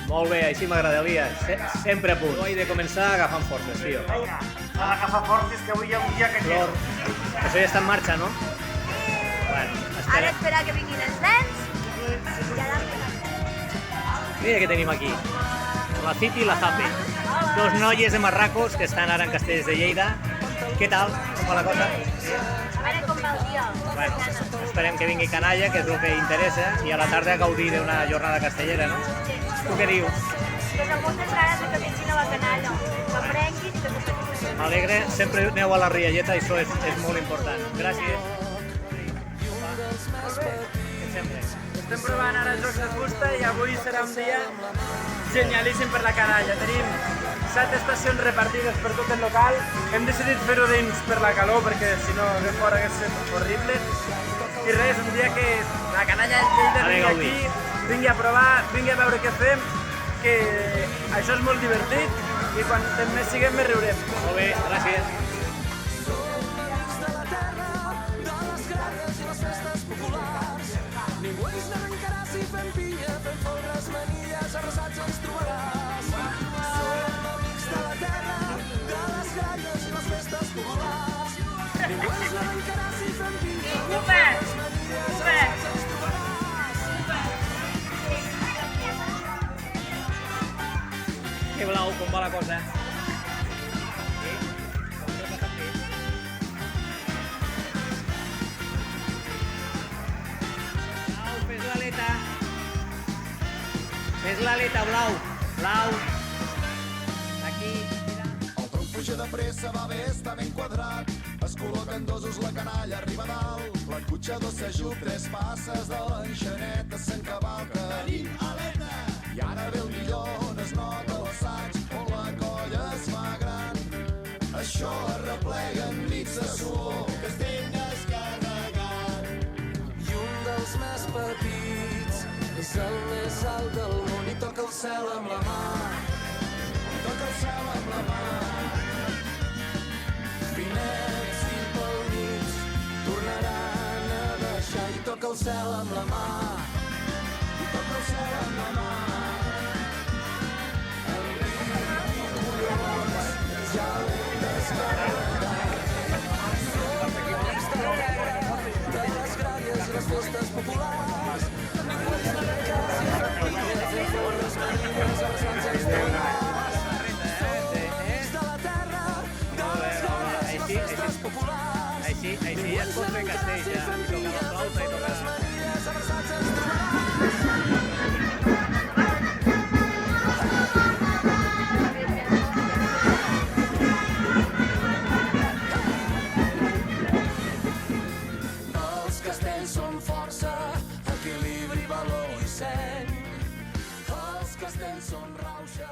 Molt bé, així m'agradaria. Sempre a punt. He de començar agafant forces, tio. Vinga, ha d'agafar forces, que avui hi ha un dia que Flor, això ja està en marxa, no? Bueno, Ara espera. esperar que vinguin els nens i ara... Mira què tenim aquí. La Citi i la Zapi. Dos noies de Marracos que estan ara en Castells de Lleida. Què tal? Com va la cosa? A veure com va el dia. Bueno, esperem que vingui canalla, que és el que interessa, i a la tarda gaudir d'una jornada castellera, no? Tu què dius? Pues amb moltes ganes de que vinguin a la canalla, que aprenguin i que s'ho M'alegre, sempre aneu a la rialleta i això és molt important. Gràcies. Què et sembla? estem provant ara jocs de fusta i avui serà un dia genialíssim per la canalla. Tenim 7 estacions repartides per tot el local. Hem decidit fer-ho dins per la calor perquè si no de fora hagués estat horrible. I res, un dia que la canalla de Lleida vingui aquí, vingui a provar, vingui a veure què fem, que això és molt divertit i quan més siguem més riurem. Molt bé, gràcies. Ningú ens n'arrencarà si fem pinya, fem folres, manilles, arrasats ens trobaràs. Som amics de la terra, de les gralles i les festes populars. Ningú ens n'arrencarà si fem pinya, fem folres, manilles, arrasats ens trobaràs. Què Blau, com va la cosa? Fes l'aleta, Blau. Blau. Aquí. El tronc puja de pressa, va bé, està ben quadrat. Es col·loquen dosos, la canalla arriba a dalt. L'acotxador s'ajup, 3 passes de l'enxaneta s'encavalca. Tenim aleta! I ara ve el millor, on es nota l'assaig, on la colla es fa gran. Això arreplega enmig de suor, que estem descarregant. I un dels més petits és el més alt del món i toca el cel amb la mà. Toca el cel amb la mà. Finets i pelnits tornaran a deixar i toca el cel amb la mà. I toca el cel amb la mà. El ritme i collons ja l'hem descarregat. Som amics de la terra, de les gralles i les festes populars. Ningú ens n'arrencarà si fem pinya, fem folres, manilles, arrasats ens trobaràs. Som amics de la terra, de les gralles i les festes populars. Així ja es pot fer castell, ja. Toca la flauta i toca... Manilles, arrasats ens trobaràs. Els castells són força, equilibri, valor i seny. Els castells són rauxa,